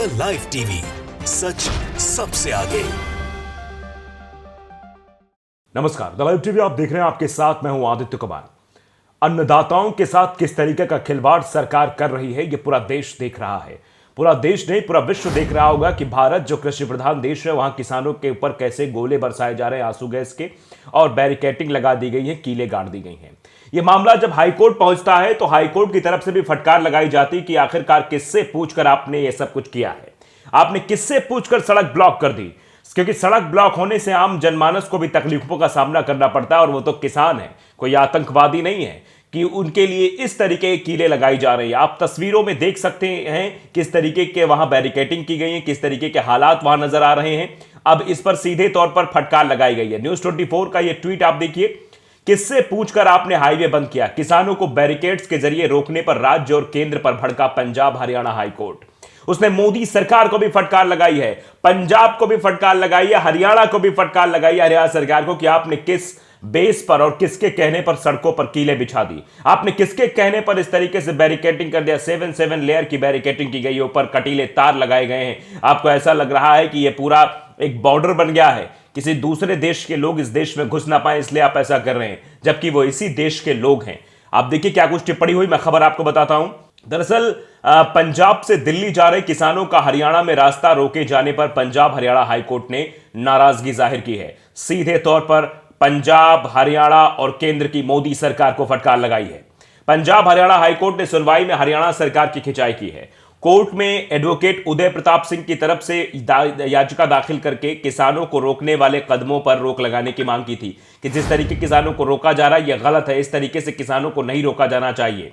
The live TV, सच सबसे आगे। नमस्कार, द लाइव टीवी आप देख रहे हैं। आपके साथ मैं हूं आदित्य कुमार। अन्नदाताओं के साथ किस तरीके का खिलवाड़ सरकार कर रही है, यह पूरा देश देख रहा है। पूरा देश नहीं, पूरा विश्व देख रहा होगा कि भारत जो कृषि प्रधान देश है, वहां किसानों के ऊपर कैसे गोले बरसाए जा रहे हैं आंसू गैस के, और बैरिकेडिंग लगा दी गई है, कीलें गाड़ दी गई हैं। यह मामला जब हाईकोर्ट पहुंचता है तो हाईकोर्ट की तरफ से भी फटकार लगाई जाती कि आखिरकार किससे पूछकर आपने यह सब कुछ किया है। आपने किससे पूछकर सड़क ब्लॉक कर दी, क्योंकि सड़क ब्लॉक होने से आम जनमानस को भी तकलीफों का सामना करना पड़ता है, और वो तो किसान है, कोई आतंकवादी नहीं है कि उनके लिए इस तरीके की कीलें लगाई जा रही है। आप तस्वीरों में देख सकते हैं किस तरीके के वहां बैरिकेडिंग की गई है, किस तरीके के हालात वहां नजर आ रहे हैं। अब इस पर सीधे तौर पर फटकार लगाई गई है। न्यूज़ 24 का यह ट्वीट आप देखिए, किससे पूछकर आपने हाईवे बंद किया, किसानों को बैरिकेड्स के जरिए रोकने पर राज्य और केंद्र पर भड़का पंजाब हरियाणा हाईकोर्ट। उसने मोदी सरकार को भी फटकार लगाई है, पंजाब को भी फटकार लगाई है, हरियाणा को भी फटकार लगाई है, हरियाणा सरकार को, कि आपने किस बेस पर और किसके कहने पर सड़कों पर कीलें बिछा दी। आपने किसके कहने पर इस तरीके से बैरिकेडिंग कर दिया। 7 लेयर की बैरिकेडिंग की गई, ऊपर कटीले तार लगाए गए हैं। आपको ऐसा लग रहा है कि यह पूरा एक बॉर्डर बन गया है, किसी दूसरे देश के लोग इस देश में घुस ना पाए, इसलिए आप ऐसा कर रहे हैं, जबकि वो इसी देश के लोग हैं। आप देखिए क्या कुछ टिप्पणी हुई, मैं खबर आपको बताता हूं। दरअसल पंजाब से दिल्ली जा रहे किसानों का हरियाणा में रास्ता रोके जाने पर पंजाब हरियाणा हाईकोर्ट ने नाराजगी जाहिर की है। सीधे तौर पर पंजाब, हरियाणा और केंद्र की मोदी सरकार को फटकार लगाई है। पंजाब हरियाणा हाईकोर्ट ने सुनवाई में हरियाणा सरकार की खिंचाई की है। कोर्ट में एडवोकेट उदय प्रताप सिंह की तरफ से याचिका दाखिल करके किसानों को रोकने वाले कदमों पर रोक लगाने की मांग की थी कि जिस तरीके किसानों को रोका जा रहा है यह गलत है, इस तरीके से किसानों को नहीं रोका जाना चाहिए।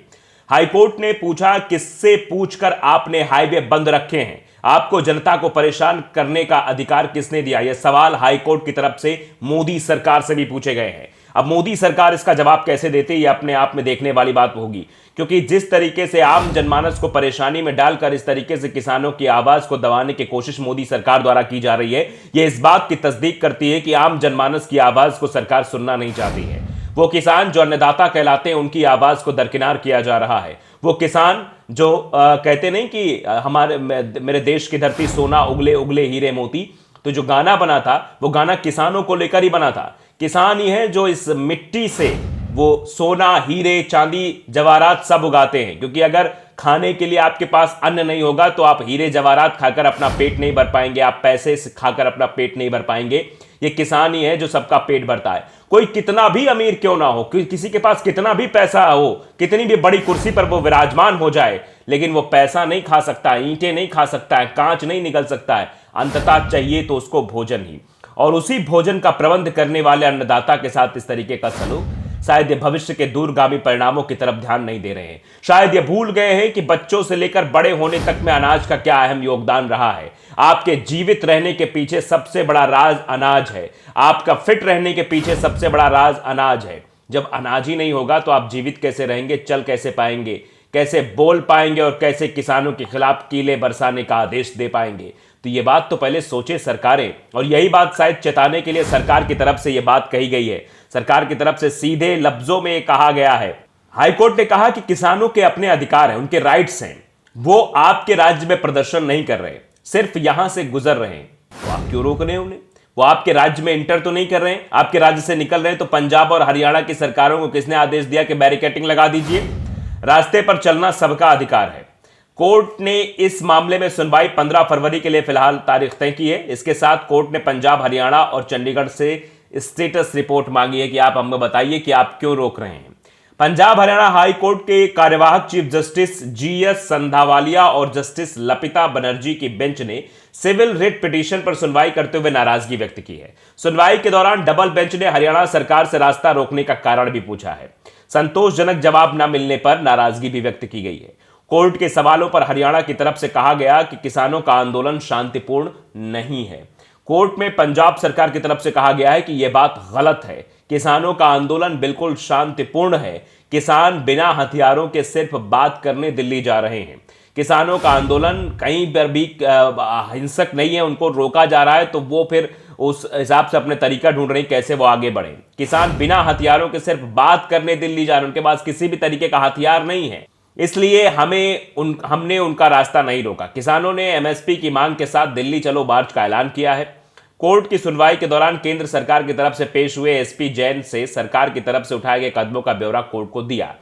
हाईकोर्ट ने पूछा, किससे पूछकर आपने हाईवे बंद रखे हैं, आपको जनता को परेशान करने का अधिकार किसने दिया। यह सवाल हाईकोर्ट की तरफ से मोदी सरकार से भी पूछे गए हैं। अब मोदी सरकार इसका जवाब कैसे देती है, यह अपने आप में देखने वाली बात होगी, क्योंकि जिस तरीके से आम जनमानस को परेशानी में डालकर इस तरीके से किसानों की आवाज को दबाने की कोशिश मोदी सरकार द्वारा की जा रही है, यह इस बात की तस्दीक करती है कि आम जनमानस की आवाज को सरकार सुनना नहीं चाहती है। वो किसान जो अन्नदाता कहलाते हैं, उनकी आवाज को दरकिनार किया जा रहा है। वो किसान जो कहते नहीं कि मेरे देश की धरती सोना उगले उगले हीरे मोती, तो जो गाना बना था वो गाना किसानों को लेकर ही बना था। किसान ही है जो इस मिट्टी से वो सोना, हीरे, चांदी, जवाहरात सब उगाते हैं, क्योंकि अगर खाने के लिए आपके पास अन्न नहीं होगा तो आप हीरे जवाहरात खाकर अपना पेट नहीं भर पाएंगे, आप पैसे खाकर अपना पेट नहीं भर पाएंगे। ये किसान ही है जो सबका पेट भरता है। कोई कितना भी अमीर क्यों ना हो, किसी के पास कितना भी पैसा हो, कितनी भी बड़ी कुर्सी पर वो विराजमान हो जाए, लेकिन वो पैसा नहीं खा सकता, ईंटें नहीं खा सकता है, कांच नहीं निकल सकता है। अंततः चाहिए तो उसको भोजन ही, और उसी भोजन का प्रबंध करने वाले अन्नदाता के साथ इस तरीके का सलूक, शायद ये भविष्य के दूरगामी परिणामों की तरफ ध्यान नहीं दे रहे हैं। शायद ये भूल गए हैं कि बच्चों से लेकर बड़े होने तक में अनाज का क्या अहम योगदान रहा है। आपके जीवित रहने के पीछे सबसे बड़ा राज अनाज है। आपका फिट रहने के पीछे सबसे बड़ा राज अनाज है। जब अनाज ही नहीं होगा तो आप जीवित कैसे रहेंगे, चल कैसे पाएंगे, कैसे बोल पाएंगे, और कैसे किसानों के खिलाफ कीले बरसाने का आदेश दे पाएंगे। तो ये बात तो पहले सोचे सरकारें, और यही बात शायद चेताने के लिए सरकार की तरफ से यह बात कही गई है। सरकार की तरफ से सीधे लफ्जों में कहा गया है, हाईकोर्ट ने कहा कि किसानों के अपने अधिकार हैं, उनके राइट्स हैं, वो आपके राज्य में प्रदर्शन नहीं कर रहे, सिर्फ यहां से गुजर रहे हैं, तो आप क्यों रोक रहे हैं उन्हें? वो आपके राज्य में इंटर तो नहीं कर रहे हैं, आपके राज्य से निकल रहे हैं, तो पंजाब और हरियाणा की सरकारों को किसने आदेश दिया कि बैरिकेडिंग लगा दीजिए? रास्ते पर चलना सबका अधिकार है। कोर्ट ने इस मामले में सुनवाई 15 फरवरी के लिए फिलहाल तारीख तय की है। इसके साथ कोर्ट ने पंजाब, हरियाणा और चंडीगढ़ से स्टेटस रिपोर्ट मांगी है कि आप हमें बताइए कि आप क्यों रोक रहे हैं। पंजाब हरियाणा हाई कोर्ट के कार्यवाहक चीफ जस्टिस जीएस संधावालिया और जस्टिस लपिता बनर्जी की बेंच ने सिविल रिट पिटीशन पर सुनवाई करते हुए नाराजगी व्यक्त की है। सुनवाई के दौरान डबल बेंच ने हरियाणा सरकार से रास्ता रोकने का कारण भी पूछा है। संतोषजनक जवाब न मिलने पर नाराजगी भी व्यक्त की गई है। कोर्ट के सवालों पर हरियाणा की तरफ से कहा गया कि किसानों का आंदोलन शांतिपूर्ण नहीं है। कोर्ट में पंजाब सरकार की तरफ से कहा गया है कि यह बात गलत है, किसानों का आंदोलन बिल्कुल शांतिपूर्ण है। किसान बिना हथियारों के सिर्फ बात करने दिल्ली जा रहे हैं। किसानों का आंदोलन कहीं पर भी हिंसक नहीं है, उनको रोका जा रहा है, तो वो फिर उस हिसाब से अपने तरीका ढूंढ रहे हैं कैसे वो आगे बढ़े। किसान बिना हथियारों के सिर्फ बात करने दिल्ली जा रहे हैं, उनके पास किसी भी तरीके का हथियार नहीं है। इसलिए हमने उनका रास्ता नहीं रोका। किसानों ने एमएसपी की मांग के साथ दिल्ली चलो मार्च का ऐलान किया है। कोर्ट की सुनवाई के दौरान केंद्र सरकार की तरफ से पेश हुए एसपी जैन से सरकार की तरफ से उठाए गए कदमों का ब्यौरा कोर्ट को दिया।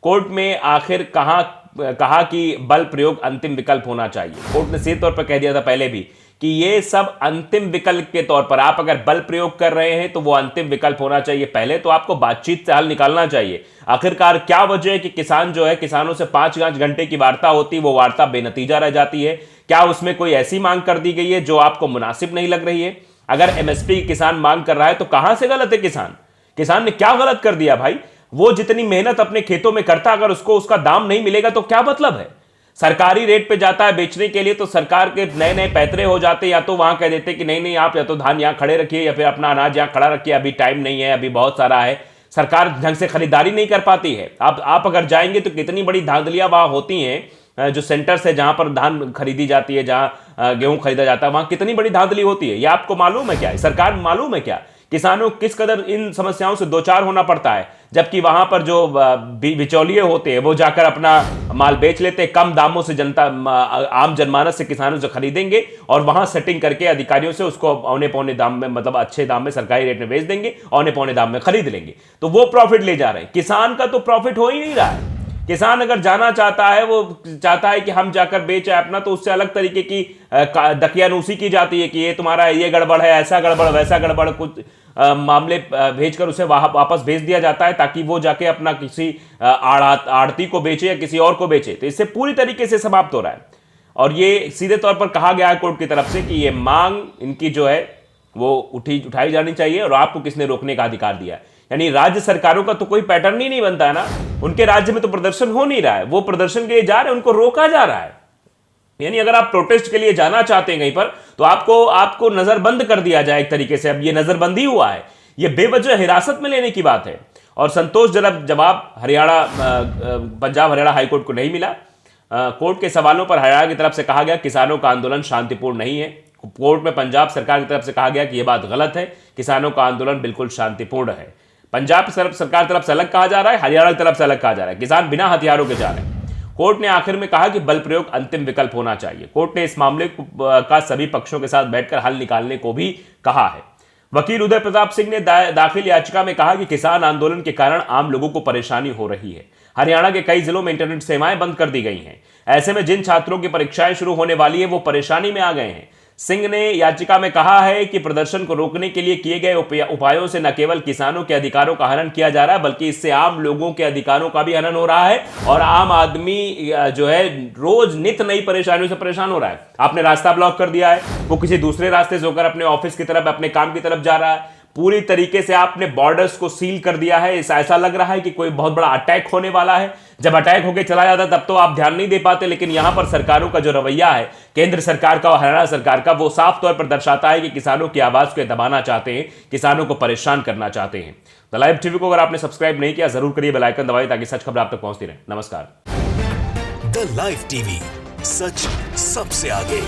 कोर्ट में आखिर कहा कि बल प्रयोग अंतिम विकल्प होना चाहिए। कोर्ट ने सीधे तौर पर कह दिया था पहले भी कि ये सब अंतिम विकल्प के तौर पर, आप अगर बल प्रयोग कर रहे हैं तो वो अंतिम विकल्प होना चाहिए। पहले तो आपको बातचीत से हल निकालना चाहिए। आखिरकार क्या वजह है कि किसान जो है, किसानों से 5 घंटे की वार्ता होती, वो वार्ता बेनतीजा रह जाती है? क्या उसमें कोई ऐसी मांग कर दी गई है जो आपको मुनासिब नहीं लग रही है? अगर एमएसपी किसान मांग कर रहा है तो कहां से गलत है किसान ने क्या गलत कर दिया भाई? वो जितनी मेहनत अपने खेतों में करता, अगर उसको उसका दाम नहीं मिलेगा तो क्या मतलब है? सरकारी रेट पे जाता है बेचने के लिए तो सरकार के नए नए पैतरे हो जाते, या तो वहां कह देते कि नहीं आप या तो धान यहां खड़े रखिए या फिर अपना अनाज यहां खड़ा रखिए, अभी टाइम नहीं है, अभी बहुत सारा है। सरकार ढंग से खरीदारी नहीं कर पाती है। आप अगर जाएंगे तो कितनी बड़ी धांधलियां वहां होती हैं, जो सेंटर्स है जहां पर धान खरीदी जाती है, जहां गेहूं खरीदा जाता है, वहां कितनी बड़ी धांधली होती है। यह आपको मालूम है क्या? सरकार मालूम है क्या? किसानों किस कदर इन समस्याओं से दो चार होना पड़ता है, जबकि वहां पर जो बिचौलिए होते हैं वो जाकर अपना माल बेच लेते हैं, कम दामों से जनता आम जनमानस से किसानों से खरीदेंगे और वहां सेटिंग करके अधिकारियों से उसको औने पौने दाम में, मतलब अच्छे दाम में, सरकारी रेट में बेच देंगे, औने पौने दाम में खरीद लेंगे, तो वो प्रॉफिट ले जा रहे हैं। किसान का तो प्रॉफिट हो ही नहीं रहा है। किसान अगर जाना चाहता है, वो चाहता है कि हम जाकर बेचे अपना, तो उससे अलग तरीके की दकियानूसी की जाती है कि ये तुम्हारा ये गड़बड़ है, ऐसा गड़बड़ वैसा गड़बड़, कुछ मामले भेजकर उसे वापस भेज दिया जाता है ताकि वो जाके अपना किसी आड़ती को बेचे या किसी और को बेचे। तो इससे पूरी तरीके से समाप्त हो रहा है। और ये सीधे तौर पर कहा गया है कोर्ट की तरफ से कि ये मांग इनकी जो है वो उठाई जानी चाहिए और आपको किसने रोकने का अधिकार दिया है। यानी राज्य सरकारों का तो कोई पैटर्न ही नहीं बनता है ना। उनके राज्य में तो प्रदर्शन हो नहीं रहा है, वो प्रदर्शन के लिए जा रहे हैं, उनको रोका जा रहा है। यानी अगर आप प्रोटेस्ट के लिए जाना चाहते हैं कहीं पर तो आपको नजरबंद कर दिया जाए एक तरीके से। अब ये नजरबंदी हुआ है, ये बेवजह हिरासत में लेने की बात है। और संतोषजनक जवाब पंजाब हरियाणा हाईकोर्ट को नहीं मिला। कोर्ट के सवालों पर हरियाणा की तरफ से कहा गया किसानों का आंदोलन शांतिपूर्ण नहीं है। कोर्ट में पंजाब सरकार की तरफ से कहा गया कि यह बात गलत है, किसानों का आंदोलन बिल्कुल शांतिपूर्ण है। पंजाब सरकार तरफ से अलग कहा जा रहा है, हरियाणा की तरफ से अलग कहा जा रहा है। किसान बिना हथियारों के जा रहे हैं। कोर्ट ने आखिर में कहा कि बल प्रयोग अंतिम विकल्प होना चाहिए। कोर्ट ने इस मामले का सभी पक्षों के साथ बैठकर हल निकालने को भी कहा है। वकील उदय प्रताप सिंह ने दाखिल याचिका में कहा कि किसान आंदोलन के कारण आम लोगों को परेशानी हो रही है। हरियाणा के कई जिलों में इंटरनेट सेवाएं बंद कर दी गई हैं। ऐसे में जिन छात्रों की परीक्षाएं शुरू होने वाली है वो परेशानी में आ गए हैं। सिंह ने याचिका में कहा है कि प्रदर्शन को रोकने के लिए किए गए उपायों से न केवल किसानों के अधिकारों का हनन किया जा रहा है, बल्कि इससे आम लोगों के अधिकारों का भी हनन हो रहा है और आम आदमी जो है रोज नित नई परेशानियों से परेशान हो रहा है। आपने रास्ता ब्लॉक कर दिया है, वो किसी दूसरे रास्ते से होकर अपने ऑफिस की तरफ, अपने काम की तरफ जा रहा है। पूरी तरीके से आपने बॉर्डर्स को सील कर दिया है। ऐसा लग रहा है कि कोई बहुत बड़ा अटैक होने वाला है। जब अटैक होकर चला जाता है तब तो आप ध्यान नहीं दे पाते, लेकिन यहां पर सरकारों का जो रवैया है, केंद्र सरकार का और हरियाणा सरकार का, वो साफ तौर पर दर्शाता है कि किसानों की आवाज को दबाना चाहते हैं, किसानों को परेशान करना चाहते हैं। द लाइव टीवी को अगर आपने सब्सक्राइब नहीं किया जरूर करिए, बेल आइकन दबाइए ताकि सच खबर आप तक पहुंचती रहे। नमस्कार। द लाइव टीवी, सच सबसे आगे।